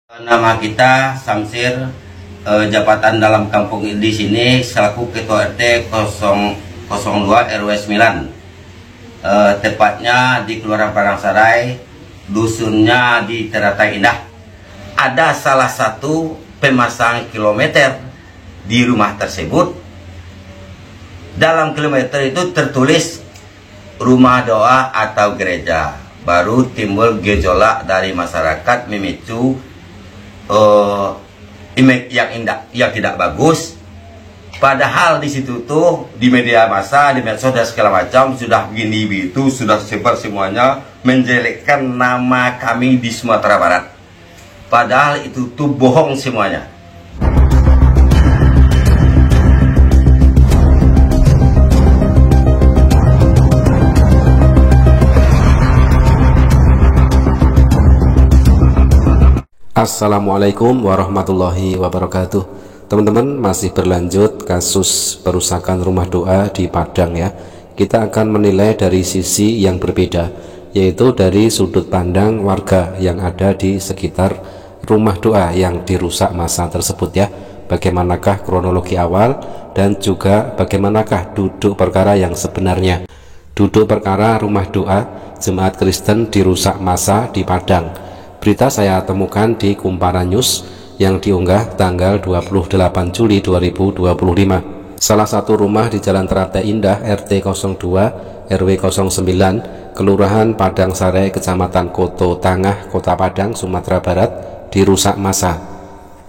Nama kita Samsir, jabatan dalam kampung di sini selaku Ketua RT 002 RW 9. Tepatnya di Kelurahan Padangsarai, dusunnya di Teratai Indah. Ada salah satu pemasang kilometer di rumah tersebut. Dalam kilometer itu tertulis rumah doa atau gereja. Baru timbul gejolak dari masyarakat memicu image yang tidak bagus. Padahal di situ tuh di media massa, di medsos dan segala macam sudah begini begitu, sudah sebar semuanya menjelekkan nama kami di Sumatera Barat. Padahal itu tuh bohong semuanya. Assalamualaikum warahmatullahi wabarakatuh. Teman-teman, masih berlanjut kasus perusakan rumah doa di Padang ya. Kita akan menilai dari sisi yang berbeda, yaitu dari sudut pandang warga yang ada di sekitar rumah doa yang dirusak massa tersebut ya. Bagaimanakah kronologi awal dan juga bagaimanakah duduk perkara yang sebenarnya. Duduk perkara rumah doa jemaat Kristen dirusak massa di Padang. Berita saya temukan di Kumparan News yang diunggah tanggal 28 Juli 2025. Salah satu rumah di Jalan Teratai Indah RT 02 RW 09 Kelurahan Padangsarai Kecamatan Koto Tangah Kota Padang Sumatera Barat dirusak massa.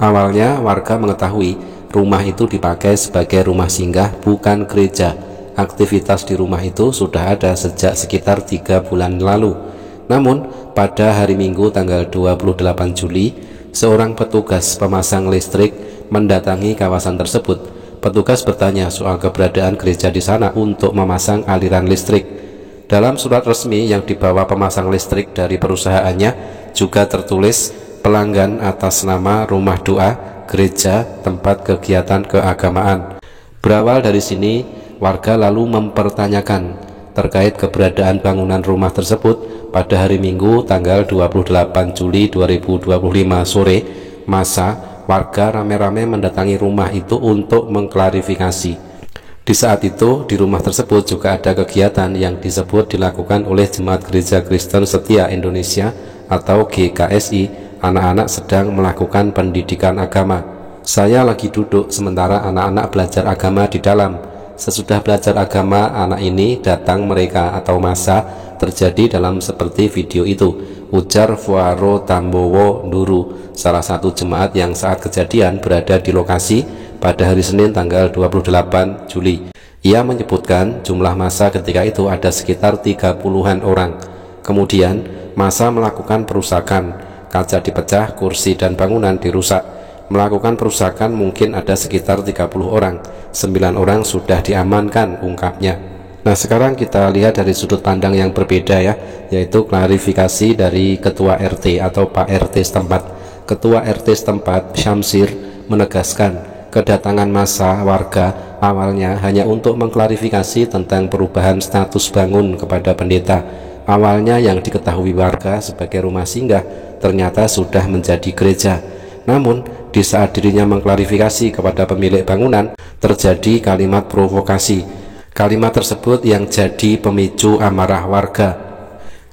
Awalnya warga mengetahui rumah itu dipakai sebagai rumah singgah, bukan gereja. Aktivitas di rumah itu sudah ada sejak sekitar 3 bulan lalu. Namun pada hari Minggu tanggal 28 Juli, seorang petugas pemasang listrik mendatangi kawasan tersebut. Petugas bertanya soal keberadaan gereja di sana untuk memasang aliran listrik. Dalam surat resmi yang dibawa pemasang listrik dari perusahaannya juga tertulis pelanggan atas nama rumah doa, gereja, tempat kegiatan keagamaan. Berawal dari sini, warga lalu mempertanyakan terkait keberadaan bangunan rumah tersebut. Pada hari Minggu tanggal 28 Juli 2025 sore, massa warga rame-rame mendatangi rumah itu untuk mengklarifikasi. Di saat itu di rumah tersebut juga ada kegiatan yang disebut dilakukan oleh Jemaat Gereja Kristen Setia Indonesia atau GKSI. Anak-anak sedang melakukan pendidikan agama. Saya lagi duduk sementara anak-anak belajar agama di dalam. Sesudah belajar agama, anak ini datang mereka atau massa terjadi dalam seperti video itu, ujar Fuaro Tambowo Nduru, salah satu jemaat yang saat kejadian berada di lokasi pada hari Senin tanggal 28 Juli. Ia menyebutkan jumlah massa ketika itu ada sekitar 30-an orang. Kemudian massa melakukan perusakan, kaca dipecah, kursi dan bangunan dirusak. Melakukan perusakan mungkin ada sekitar 30 orang, 9 orang sudah diamankan, ungkapnya. Nah, sekarang kita lihat dari sudut pandang yang berbeda ya, yaitu klarifikasi dari Ketua RT atau Pak RT setempat. Ketua RT setempat, Syamsir, menegaskan kedatangan massa warga awalnya hanya untuk mengklarifikasi tentang perubahan status bangun kepada pendeta. Awalnya yang diketahui warga sebagai rumah singgah ternyata sudah menjadi gereja. Namun di saat dirinya mengklarifikasi kepada pemilik bangunan, terjadi kalimat provokasi. Kalimat tersebut yang jadi pemicu amarah warga.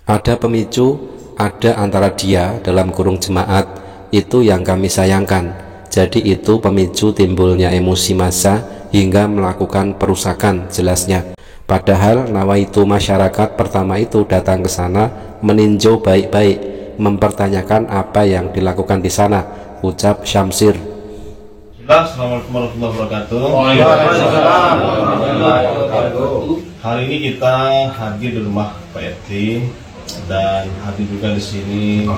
Ada pemicu, ada antara dia dalam kurung jemaat, itu yang kami sayangkan. Jadi itu pemicu timbulnya emosi massa hingga melakukan perusakan, jelasnya. Padahal nawaitu masyarakat pertama itu datang ke sana meninjau baik-baik, mempertanyakan apa yang dilakukan di sana, ucap Syamsir. Assalamualaikum warahmatullahi wabarakatuh. Hari ini kita hadir di rumah Pak RT dan hadir juga di sini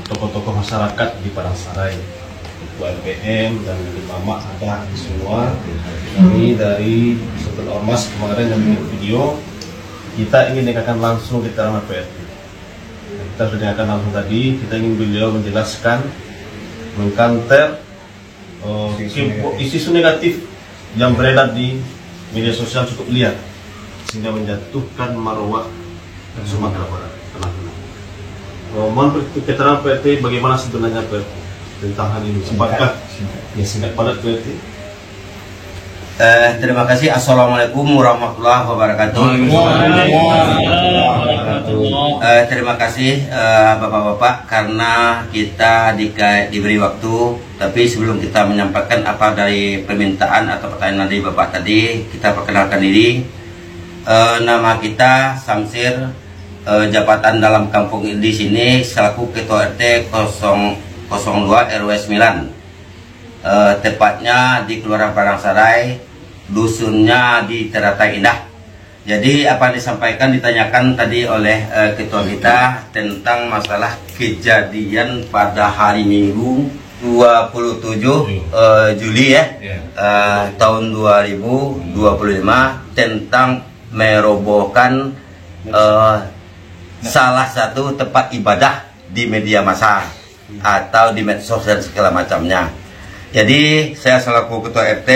tokoh-tokoh masyarakat di Padangsarai, Ketua LPM dan Mama ada semua. Kami dari Sultan Ormas kemarin yang bikin video, kita ingin dengarkan langsung keterangan Pak RT. Kita sudah dengarkan langsung tadi, kita ingin beliau menjelaskan, mengkanter isu negatif yang beredar di media sosial cukup liar sehingga menjatuhkan marwah Sumatera Barat. Mohon keterangan Pak RT bagaimana sebenarnya Pak RT? tentang hal ini? Simpatkah? Ya, singkat padat berarti. Terima kasih. Assalamualaikum warahmatullahi wabarakatuh. Terima kasih Bapak-bapak karena kita diberi waktu. Tapi sebelum kita menyampaikan apa dari permintaan atau pertanyaan dari Bapak tadi, kita perkenalkan diri. Nama kita Samsir, jabatan dalam kampung di sini selaku Ketua RT 002 RW 9. Tepatnya di Kelurahan Padangsarai, dusunnya di Teratai Indah. Jadi apa yang disampaikan ditanyakan tadi oleh ketua kita tentang masalah kejadian pada hari Minggu 27 Juli ya, tahun 2025 tentang merobohkan salah satu tempat ibadah di media massa atau di medsos dan segala macamnya. Jadi saya selaku Ketua RT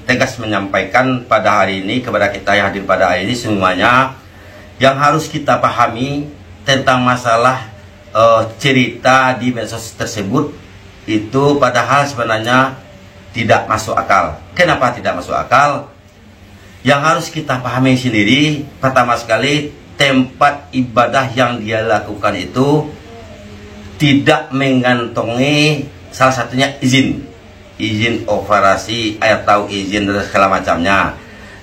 tegas menyampaikan pada hari ini kepada kita yang hadir pada hari ini semuanya, yang harus kita pahami tentang masalah cerita di medsos tersebut itu padahal sebenarnya tidak masuk akal. Kenapa tidak masuk akal? Yang harus kita pahami sendiri, pertama sekali tempat ibadah yang dia lakukan itu tidak mengantongi salah satunya izin operasi atau izin dan segala macamnya.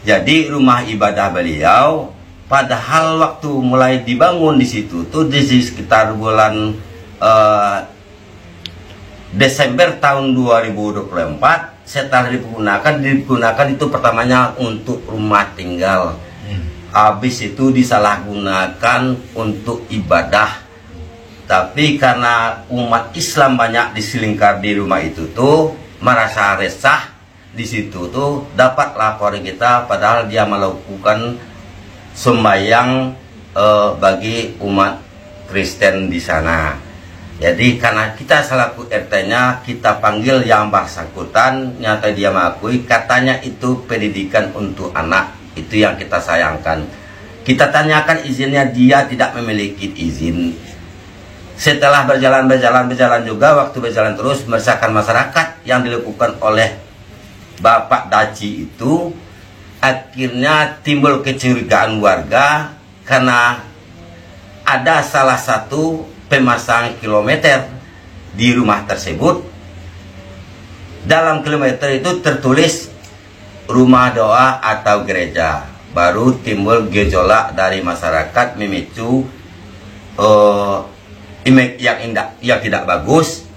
Jadi rumah ibadah beliau padahal waktu mulai dibangun di situ tuh di sekitar bulan Desember tahun 2024 setelah digunakan itu pertamanya untuk rumah tinggal. Habis itu disalahgunakan untuk ibadah. Tapi karena umat Islam banyak diselingkar di rumah itu tuh merasa resah di situ tuh dapat laporan kita padahal dia melakukan sembahyang bagi umat Kristen di sana. Jadi karena kita selaku RT-nya kita panggil yang bersangkutan, nyata dia mengakui katanya itu pendidikan untuk anak, itu yang kita sayangkan. Kita tanyakan izinnya, dia tidak memiliki izin. Setelah berjalan juga, waktu berjalan terus meresahkan masyarakat yang dilakukan oleh Bapak Daci itu, akhirnya timbul kecurigaan warga karena ada salah satu pemasang kilometer di rumah tersebut. Dalam kilometer itu tertulis rumah doa atau gereja. Baru timbul gejolak dari masyarakat memicu image yang tidak bagus.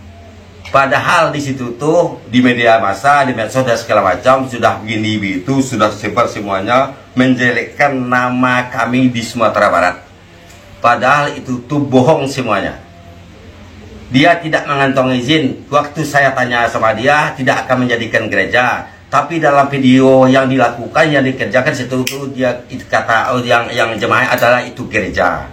Padahal di situ tuh di media massa, di medsos dan segala macam sudah begini begitu, sudah sebar semuanya menjelekkan nama kami di Sumatera Barat. Padahal itu tuh bohong semuanya. Dia tidak mengantongi izin. Waktu saya tanya sama dia, tidak akan menjadikan gereja. Tapi dalam video yang dilakukan, yang dikerjakan situ tuh dia kata yang jemaah adalah itu gereja.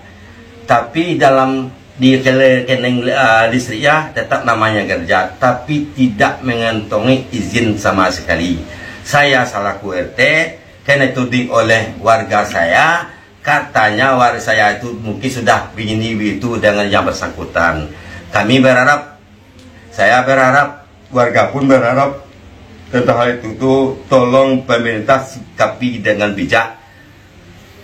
Tapi dalam di rekening listriknya tetap namanya gereja, tapi tidak mengantongi izin sama sekali. Saya selaku RT karena dituding oleh warga saya, katanya warga saya itu mungkin sudah begini begitu dengan yang bersangkutan. Kami berharap, saya berharap, warga pun berharap tentang hal itu tuh tolong pemerintah sikapi dengan bijak.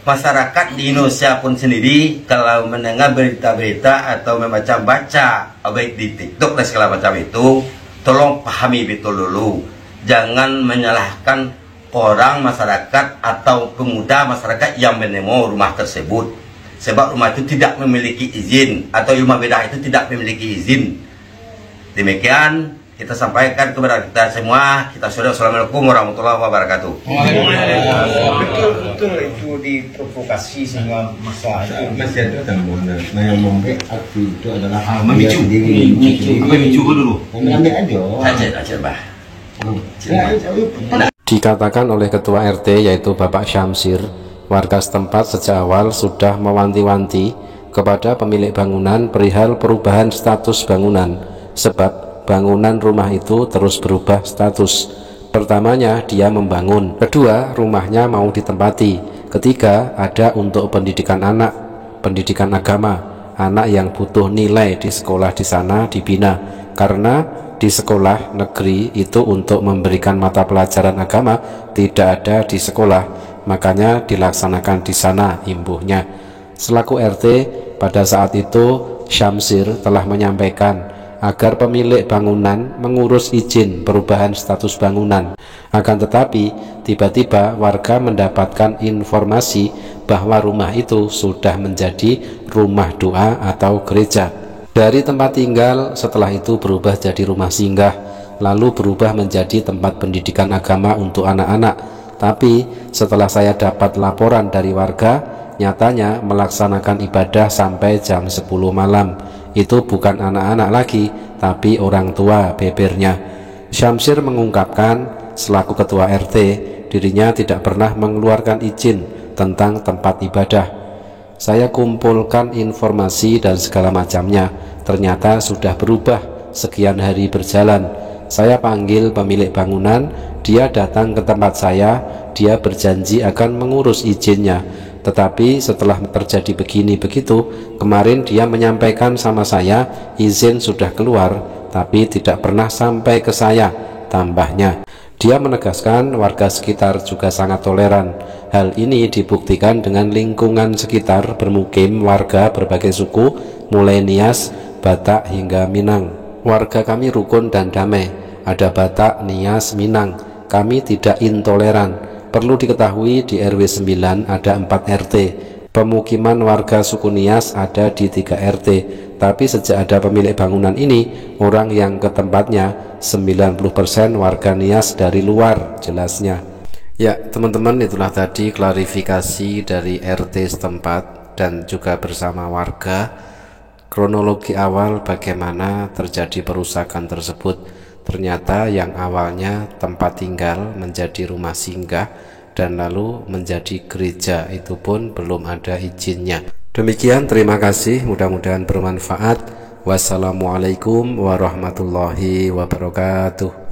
Masyarakat di Indonesia pun sendiri kalau mendengar berita-berita atau membaca-baca baik di TikTok dan segala macam itu, tolong pahami betul dulu. Jangan menyalahkan orang masyarakat atau pemuda masyarakat yang menemu rumah tersebut. Sebab rumah itu tidak memiliki izin atau rumah bedah itu tidak memiliki izin. Demikian kita sampaikan kepada kita semua. Kita sudah Assalamualaikum warahmatullahi wabarakatuh. Betul itu diprovokasi sehingga masalah itu masih ada temuan. Nah yang membuat aksi itu adalah memicu. Apa memicu dulu? Ambil aja. Aja bah. Dikatakan oleh Ketua RT yaitu Bapak Syamsir, warga setempat sejak awal sudah mewanti-wanti kepada pemilik bangunan perihal perubahan status bangunan, sebab bangunan rumah itu terus berubah status. Pertamanya dia membangun, kedua rumahnya mau ditempati, ketiga ada untuk pendidikan anak, pendidikan agama, anak yang butuh nilai di sekolah di sana dibina, karena di sekolah negeri itu untuk memberikan mata pelajaran agama tidak ada di sekolah, makanya dilaksanakan di sana imbuhnya. Selaku RT pada saat itu, Syamsir telah menyampaikan agar pemilik bangunan mengurus izin perubahan status bangunan. Akan tetapi tiba-tiba warga mendapatkan informasi bahwa rumah itu sudah menjadi rumah doa atau gereja. Dari tempat tinggal setelah itu berubah jadi rumah singgah, lalu berubah menjadi tempat pendidikan agama untuk anak-anak. Tapi setelah saya dapat laporan dari warga, nyatanya melaksanakan ibadah sampai jam 10 malam. Itu bukan anak-anak lagi, tapi orang tua, bebernya. Syamsir mengungkapkan selaku ketua RT, dirinya tidak pernah mengeluarkan izin tentang tempat ibadah. Saya kumpulkan informasi dan segala macamnya, ternyata sudah berubah sekian hari berjalan. Saya panggil pemilik bangunan, dia datang ke tempat saya, dia berjanji akan mengurus izinnya. Tetapi setelah terjadi begini begitu, kemarin dia menyampaikan sama saya izin sudah keluar, tapi tidak pernah sampai ke saya. Tambahnya, dia menegaskan warga sekitar juga sangat toleran. Hal ini dibuktikan dengan lingkungan sekitar bermukim warga berbagai suku, mulai Nias, Batak hingga Minang. Warga kami rukun dan damai, ada Batak, Nias, Minang. Kami tidak intoleran. Perlu diketahui di RW 9 ada 4 RT. Pemukiman warga suku Nias ada di 3 RT. Tapi sejak ada pemilik bangunan ini, orang yang ke tempatnya 90% warga Nias dari luar, jelasnya. Ya teman-teman, itulah tadi klarifikasi dari RT setempat dan juga bersama warga kronologi awal bagaimana terjadi perusakan tersebut. Ternyata yang awalnya tempat tinggal menjadi rumah singgah dan lalu menjadi gereja, itu pun belum ada izinnya. Demikian, terima kasih, mudah-mudahan bermanfaat. Wassalamualaikum warahmatullahi wabarakatuh.